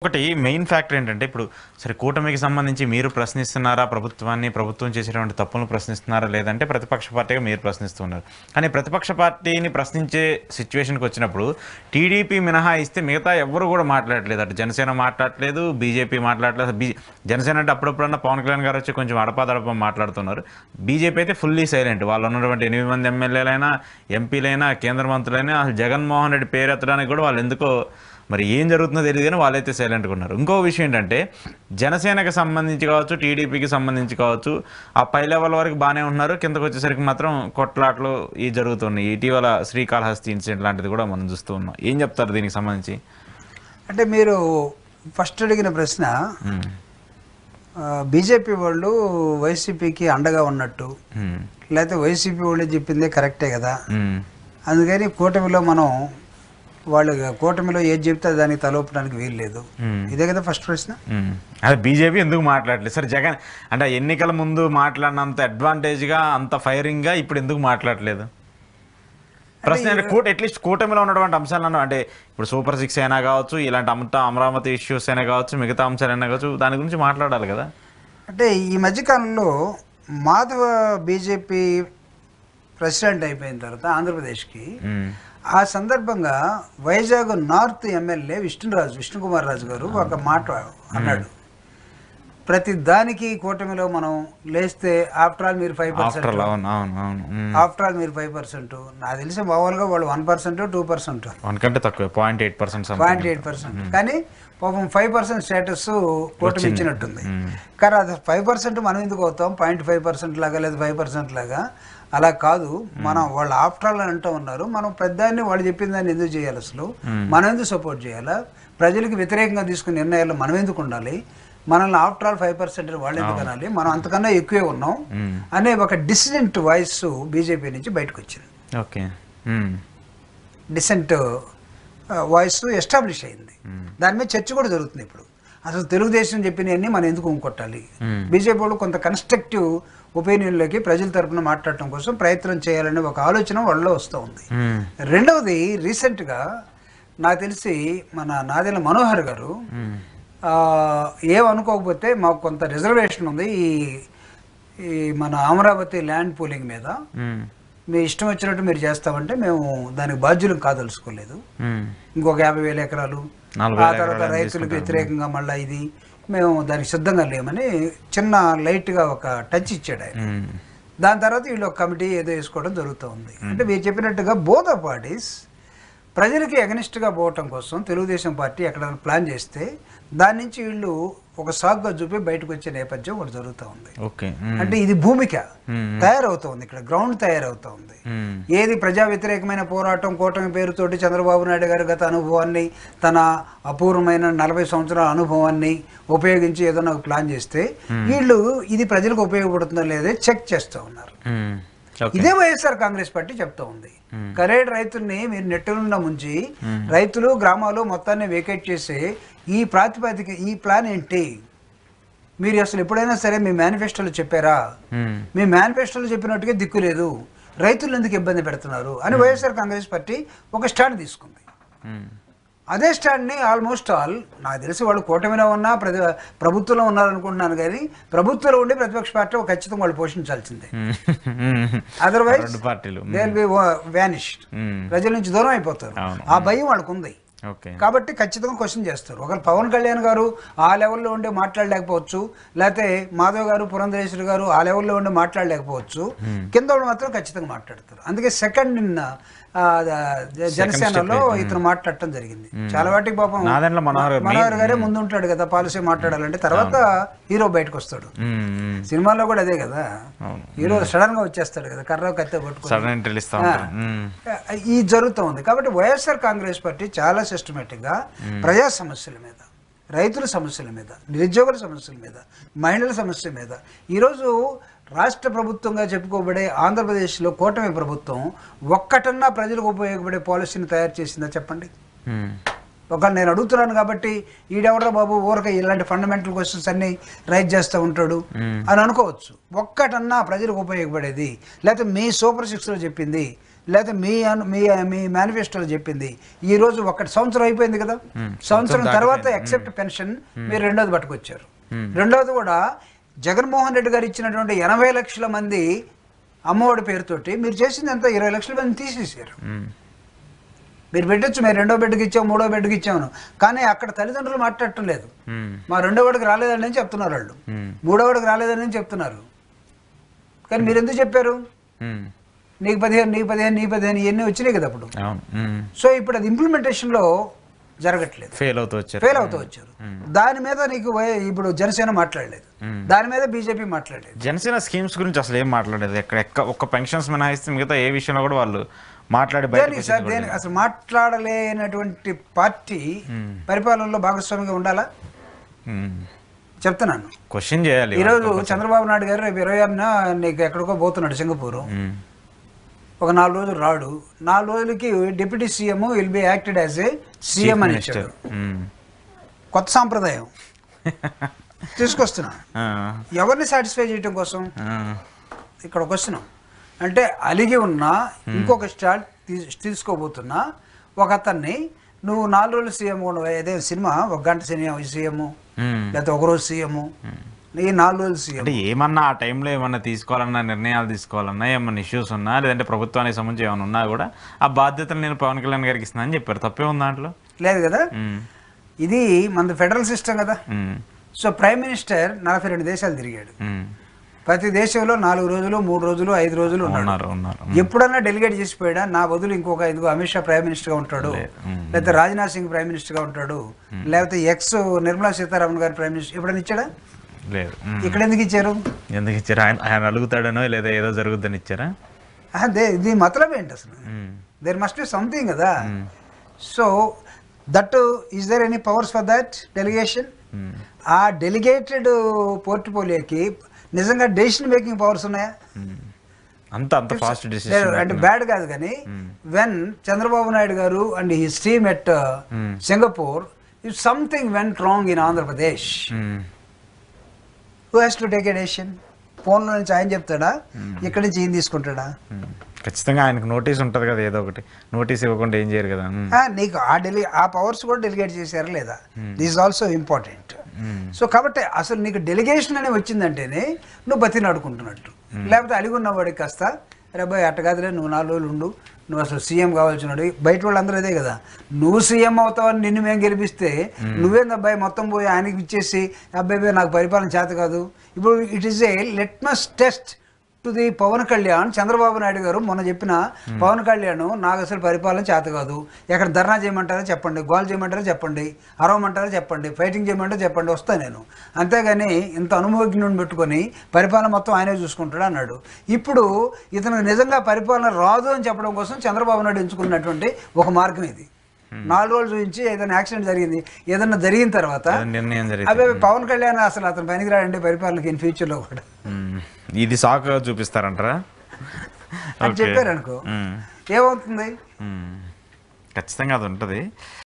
ఒకటి main factor ఏంటంటే ఇప్పుడు సరే కూటమికి సంబంధించి మీరు ప్రశ్నిస్తున్నారా ప్రభుత్వాన్ని, ప్రభుత్వం చేసేటువంటి తప్పులను ప్రశ్నిస్తున్నారా, లేదంటే ప్రతిపక్ష పార్టీగా మీరు ప్రశ్నిస్తున్నారు. కానీ ప్రతిపక్ష పార్టీని ప్రశ్నించే సిచ్యువేషన్కి వచ్చినప్పుడు టీడీపీ మినహాయిస్తే మిగతా ఎవరు కూడా మాట్లాడలేదు. అటు జనసేన మాట్లాడలేదు, బీజేపీ మాట్లాడలేదు. జనసేన అంటే అప్పుడప్పుడన్నా పవన్ కళ్యాణ్ గారు వచ్చి కొంచెం అడపాదడప మాట్లాడుతున్నారు. బీజేపీ అయితే ఫుల్లీ సైలెంట్. వాళ్ళు ఉన్నటువంటి 8 మంది ఎమ్మెల్యేలైనా, ఎంపీలైనా, కేంద్ర మంత్రులైనా అసలు జగన్మోహన్ రెడ్డి పేరు ఎత్తడానికి కూడా వాళ్ళు ఎందుకో మరి ఏం జరుగుతుందో తెలియదు, కానీ వాళ్ళైతే సైలెంట్గా ఉన్నారు. ఇంకో విషయం ఏంటంటే జనసేనకు సంబంధించి కావచ్చు, టీడీపీకి సంబంధించి కావచ్చు, ఆ పై లెవెల్ వరకు బాగానే ఉన్నారు. కిందకు వచ్చేసరికి మాత్రం కొట్లాట్లు ఈ జరుగుతున్నాయి. ఇటీవల శ్రీకాళహస్తి ఇన్సిడెంట్ లాంటిది కూడా మనం చూస్తూ ఉన్నాం. ఏం చెప్తారు దీనికి సంబంధించి? అంటే మీరు ఫస్ట్ అడిగిన ప్రశ్న బీజేపీ వాళ్ళు వైసీపీకి అండగా ఉన్నట్టు, లేకపోతే వైసీపీ వాళ్ళు చెప్పిందే కరెక్టే కదా, అందుకని కూటమిలో మనం వాళ్ళు కూటమిలో ఏది చెప్తే దానికి తలొప్పడానికి వీలు లేదు, ఇదే కదా ఫస్ట్ ప్రశ్న. అదే బీజేపీ ఎందుకు మాట్లాడలేదు సార్? జగన్ అంటే ఎన్నికల ముందు మాట్లాడినంత అడ్వాంటేజ్గా, అంత ఫైరింగ్గా ఇప్పుడు ఎందుకు మాట్లాడలేదు? ప్రశ్న అట్లీస్ట్ కూటమిలో ఉన్నటువంటి అంశాలను, అంటే ఇప్పుడు సూపర్ 6 అయినా కావచ్చు, ఇలాంటి అమరావతి ఇష్యూస్ అయినా కావచ్చు, మిగతా అంశాలైనా కావచ్చు, దాని గురించి మాట్లాడాలి కదా. అంటే ఈ మధ్యకాలంలో మాధవ బీజేపీ ప్రెసిడెంట్ అయిపోయిన తర్వాత ఆంధ్రప్రదేశ్కి, ఆ సందర్భంగా వైజాగ్ నార్త్ ఎమ్మెల్యే విష్ణుకుమార్ రాజు గారు ఒక మాట అన్నాడు, ప్రతి దానికి కూటమిలో మనం లేస్తే ఆఫ్టర్ ఆల్ మీరు 5%, ఆఫ్టర్ ఆల్ మీరు 5%, నాకు తెలిసి మామూలుగా వాళ్ళు 1%, 2%, అంతకంటే తక్కువ 0.8%, కానీ పాపం 5% స్టేటస్ కూటమి ఇచ్చినట్టుంది. కానీ అది 5% మనం ఎందుకు అవుతాం? 0.5% లాగా లేదా 5% లాగా అలా కాదు. మనం వాళ్ళు ఆఫ్టర్ ఆల్ అని అంటూ ఉన్నారు, మనం పెద్దాన్ని వాళ్ళు చెప్పిన దాన్ని ఎందుకు చేయాలి? అసలు మనం ఎందుకు సపోర్ట్ చేయాలా? ప్రజలకు వ్యతిరేకంగా తీసుకునే నిర్ణయాలు మనం ఎందుకు ఉండాలి? మనల్ని ఆఫ్టర్ ఆల్ 5% వాళ్ళు ఎందుకు అనాలి? మనం అంతకన్నా ఎక్కువే ఉన్నాం అనే ఒక డిసిడెంట్ వాయిస్ బీజేపీ నుంచి బయటకు వచ్చింది. ఓకే, డిసెంట్ వాయిస్ ఎస్టాబ్లిష్ అయింది. దాని మీద చర్చ కూడా జరుగుతుంది ఇప్పుడు. అసలు తెలుగుదేశం చెప్పినవన్నీ మనం ఎందుకు కొట్టాలి? బీజేపీ వాళ్ళు కొంత కన్స్ట్రక్టివ్ ఒపీనియన్లోకి ప్రజల తరఫున మాట్లాడటం కోసం ప్రయత్నం చేయాలనే ఒక ఆలోచన వాళ్ళలో వస్తూ ఉంది. రెండవది, రీసెంట్గా నాకు తెలిసి మన నాదెళ్ల మనోహర్ గారు ఏమనుకోకపోతే మాకు కొంత రిజర్వేషన్ ఉంది ఈ మన అమరావతి ల్యాండ్ పూలింగ్ మీద, మీ ఇష్టం వచ్చినట్టు మీరు చేస్తామంటే మేము దానికి బాధ్యులం కాదలుచుకోలేదు, ఇంకొక 50,000 ఎకరాలు, ఆ తర్వాత రైతులకు వ్యతిరేకంగా మళ్ళీ ఇది, మేము దానికి సిద్ధంగా లేమని చిన్న లైట్గా ఒక టచ్ ఇచ్చాడు ఆయన. దాని తర్వాత వీళ్ళు ఒక కమిటీ ఏదో వేసుకోవడం జరుగుతూ ఉంది. అంటే మీరు చెప్పినట్టుగా బోత్ ఆఫ్ పార్టీస్ ప్రజలకి అగనిస్ట్గా పోవటం కోసం తెలుగుదేశం పార్టీ ఎక్కడైనా ప్లాన్ చేస్తే దాని నుంచి వీళ్ళు ఒక సాగ్గా చూపి బయటకు వచ్చే నేపథ్యం ఒకటి జరుగుతూ ఉంది. అంటే ఇది భూమిక తయారవుతుంది, ఇక్కడ గ్రౌండ్ తయారవుతా ఉంది. ఏది ప్రజా వ్యతిరేకమైన పోరాటం కూటమి పేరుతోటి చంద్రబాబు నాయుడు గారి గత అనుభవాన్ని, తన అపూర్వమైన 40 సంవత్సరాల అనుభవాన్ని ఉపయోగించి ఏదైనా ఒక ప్లాన్ చేస్తే వీళ్ళు ఇది ప్రజలకు ఉపయోగపడుతుందో లేదో చెక్ చేస్తూ ఉన్నారు. ఇదే వైఎస్ఆర్ కాంగ్రెస్ పార్టీ చెప్తా ఉంది, కరేడ్ రైతుల్ని మీరు నెట్టునుండా ముంచి రైతులు గ్రామాలు మొత్తాన్ని వేకేట్ చేసి ఈ ప్రాతిపదిక ఈ ప్లాన్ ఏంటి? మీరు అసలు ఎప్పుడైనా సరే మీ మేనిఫెస్టోలో చెప్పారా? మీ మేనిఫెస్టోలో చెప్పినట్టుగా దిక్కు లేదు, రైతులు ఎందుకు ఇబ్బంది పెడుతున్నారు అని వైఎస్ఆర్ కాంగ్రెస్ పార్టీ ఒక స్టాండ్ తీసుకుంది. అదే స్టాండ్ని ఆల్మోస్ట్ ఆల్ నాకు తెలిసి వాళ్ళు కూటమిలో ఉన్నా ప్రభుత్వంలో ఉన్నారనుకుంటున్నాను, కానీ ప్రభుత్వంలో ఉండి ప్రతిపక్ష పార్టీ ఖచ్చితంగా వాళ్ళు పోషించాల్సిందే, otherwise they will be vanished, ప్రజల నుంచి దూరం అయిపోతారు. ఆ భయం వాళ్ళకు ఉంది కాబట్టి ఖచ్చితంగా క్వశ్చన్ చేస్తారు. ఒకవేళ పవన్ కళ్యాణ్ గారు ఆ లెవెల్లో ఉండి మాట్లాడలేకపోవచ్చు, లేకపోతే మాధవ్ గారు, పురంధరేశ్వరి గారు ఆ లెవెల్లో ఉండి మాట్లాడలేకపోవచ్చు, కింద వాళ్ళు మాత్రం ఖచ్చితంగా మాట్లాడతారు. అందుకే సెకండ్ నిన్న జనసేనలో ఇతను మాట్లాడటం జరిగింది. చాలా వాటికి పాపం మనోహర్ గారే ముందు ఉంటాడు కదా పాలసీ మాట్లాడాలంటే, తర్వాత హీరో బయటకు వస్తాడు. సినిమాలో కూడా అదే కదా, హీరో సడన్ గా వచ్చేస్తాడు కదా, కర్ర కత్తి పట్టుకుంటాడు. ఈ జరుగుతూ ఉంది. కాబట్టి వైఎస్ఆర్ కాంగ్రెస్ పార్టీ చాలా సిస్టమేటిక్ గా ప్రజా సమస్యల మీద, రైతుల సమస్యల మీద, నిరుద్యోగుల సమస్యల మీద, మహిళల సమస్యల మీద ఈరోజు రాష్ట్ర ప్రభుత్వంగా చెప్పుకోబడే ఆంధ్రప్రదేశ్లో కూటమి ప్రభుత్వం ఒక్కటన్నా ప్రజలకు ఉపయోగపడే పాలసీని తయారు చేసిందా చెప్పండి? ఒకవేళ నేను అడుగుతున్నాను కాబట్టి ఈడెవడో బాబు ఊరక ఇలాంటి ఫండమెంటల్ క్వశ్చన్స్ అన్ని రైజ్ చేస్తూ ఉంటాడు అని అనుకోవచ్చు. ఒక్కటన్నా ప్రజలకు ఉపయోగపడేది, లేకపోతే మీ సూపర్ 6లో చెప్పింది, లేకపోతే మీ మేనిఫెస్టోలో చెప్పింది ఈ రోజు ఒకటి సంవత్సరం అయిపోయింది కదా, సంవత్సరం తర్వాత ఎక్సెప్ట్ పెన్షన్ మీరు రెండోది పట్టుకొచ్చారు. రెండోది కూడా జగన్మోహన్ రెడ్డి గారు ఇచ్చినటువంటి 80 లక్షల మంది అమ్మఒడి పేరుతోటి మీరు చేసింది ఎంత 20 లక్షల మంది తీసేసారు. మీరు పెట్టచ్చు, మేము రెండో బెడ్కి ఇచ్చాము, మూడో బెడ్కి ఇచ్చాము, కానీ అక్కడ తల్లిదండ్రులు మాట్లాడటం లేదు. మా రెండో వాడికి రాలేదని అని చెప్తున్నారు వాళ్ళు, మూడో వాడికి రాలేదని చెప్తున్నారు. కానీ మీరు ఎందుకు చెప్పారు నీకు 15 ఇవన్నీ వచ్చినాయి కదా అప్పుడు. సో ఇప్పుడు అది ఇంప్లిమెంటేషన్లో జరగట్లేదు, ఫెయిల్ అవుతూ వచ్చారు. దాని మీద నీకు ఇప్పుడు జనసేన మాట్లాడలేదు, దాని మీద బీజేపీ మాట్లాడలేదు. జనసేన స్కీమ్స్ గురించి అసలు ఏం మాట్లాడలేదు. ఒక్క పెన్షన్స్ మినహాయిస్తే మిగతా ఏ విషయంలో కూడా వాళ్ళు మాట్లాడి అసలు మాట్లాడలేనటువంటి పార్టీ పరిపాలనలో భాగస్వామిగా ఉండాలా చెప్తున్నాను. క్వశ్చన్ చేయాలి. ఈరోజు చంద్రబాబు నాయుడు గారు రేపు 26న నీకు ఎక్కడికో పోతున్నాడు సింగపూర్. ఒక 4 రోజులు రాడు, 4 రోజులకి deputy CM will be acted as a CM అని ఇచ్చాడు. కొత్త సాంప్రదాయం తీసుకొస్తున్నా. ఎవరిని సాటిస్ఫై చేయటం కోసం ఇక్కడ వస్తున్నాం అంటే అలిగి ఉన్న ఇంకొక స్టార్ట్ తీసుకోబోతున్నా ఒక అతన్ని నువ్వు 4 రోజులు సీఎం ఉండవు. అదే సినిమా 1 గంట సీఎం లేకపోతే 1 రోజు సీఎం, నీ 4 రోజులు సీఎం. అంటే ఏమన్నా ఆ టైంలో ఏమన్నా తీసుకోవాలన్నా, నిర్ణయాలు తీసుకోవాలన్నా, ఏమన్నా ఇష్యూస్ ఉన్నా, లేదంటే ప్రభుత్వానికి సంబంధించి ఏమైనా ఉన్నా కూడా ఆ బాధ్యతలు నేను పవన్ కళ్యాణ్ గారికి ఇస్తున్నా అని చెప్పారు. తప్పే ఉంది దాంట్లో? లేదు కదా. ఇది మన ఫెడరల్ సిస్టమ్ కదా. సో ప్రైమ్ మినిస్టర్ 42 దేశాలు తిరిగాడు. ప్రతి దేశంలో 4 రోజులు, 3 రోజులు, 5 రోజులు ఉన్నారు. ఎప్పుడన్నా డెలిగేట్ చేసిపోయాడా నా బదులు ఇంకొక ఇదిగో అమిత్ షా ప్రైమ్ మినిస్టర్గా ఉంటాడు, లేకపోతే రాజ్నాథ్ సింగ్ ప్రైమ్ మినిస్టర్గా ఉంటాడు, లేకపోతే నిర్మలా సీతారామన్ గారు ప్రైమ్ మినిస్టర్ ఎప్పుడైనా ఇచ్చాడా? లేదు. ఇక్కడ ఎందుకు ఇచ్చారు? ఆయన అడుగుతాడనో లేదా ఏదో జరుగుద్దని ఇచ్చారా? ఇది మతలబ్ ఏంటి అసలు? దేర్ మస్ట్ బి సంథింగ్ కదా. So that is there any powers for that delegation? ఆ డెలిగేటెడ్ పోర్ట్ఫోలియోకి నిజంగా డెసిషన్ మేకింగ్ పవర్స్ ఉన్నాయా? అంత ఫాస్ట్ డెసిషన్ అంటే బ్యాడ్ కాదు, కానీ వెన్ చంద్రబాబు నాయుడు గారు and his team at Singapore, if something went wrong in Andhra Pradesh, who has to take a decision? ఫోన్లో నుంచి ఆయన చెప్తాడా, ఇక్కడి నుంచి ఈయన తీసుకుంటాడా? ఖచ్చితంగా ఆయనకు నోటీస్ ఉంటుంది కదా, ఏదో ఒకటి నోటీస్ ఇవ్వకుండా ఏం చేయరు కదా. నీకు ఆ పవర్స్ కూడా డెలిగేట్ చేశారా లేదా? This is also important. So కాబట్టి అసలు నీకు డెలిగేషన్ అని వచ్చిందంటేనే నువ్వు బతిని అడుకుంటున్నట్టు. లేకపోతే అడిగి ఉన్నవాడికి కాస్త రే అబ్బాయి అట్ట కాదులే, నువ్వు 4 రోజులు ఉండు, నువ్వు అసలు సీఎం కావాల్సినాడు. బయట వాళ్ళందరూ అదే కదా, నువ్వు సీఎం అవుతావని నిన్ను మేము గెలిపిస్తే నువ్వేంది అబ్బాయి మొత్తం పోయి ఆయనకి ఇచ్చేసి అబ్బాయి నాకు పరిపాలన చేత కాదు. ఇప్పుడు it is a litmus test to the Pawan Kalyan. Chandrababu Naidu garu మొన్న చెప్పిన పవన్ కళ్యాణ్ నాకు అసలు పరిపాలన చేత కాదు, ఎక్కడ ధర్నా చేయమంటారో చెప్పండి, గోల్ చేయమంటారో చెప్పండి, అరవమంటారో చెప్పండి, ఫైటింగ్ చేయమంటారో చెప్పండి, వస్తాను నేను. అంతేగాని ఇంత అనుభవజ్ఞుని పెట్టుకొని పరిపాలన మొత్తం ఆయనే చూసుకుంటాడు అన్నాడు. ఇప్పుడు ఇతను నిజంగా పరిపాలన రాదు అని చెప్పడం కోసం చంద్రబాబు నాయుడు ఎంచుకున్నటువంటి ఒక మార్గం ఇది. 4 రోజులు చూపించి ఏదైనా యాక్సిడెంట్ జరిగింది, ఏదన్నా జరిగిన తర్వాత అదే పవన్ కళ్యాణ్ అసలు అతను పనికిరాడంటే పరిపాలనకి ఇన్ ఫ్యూచర్లో కూడా ఇది సాకుగా చూపిస్తారంటారా అని చెప్పారు అనుకో, ఏమవుతుంది? ఖచ్చితంగా అది ఉంటుంది.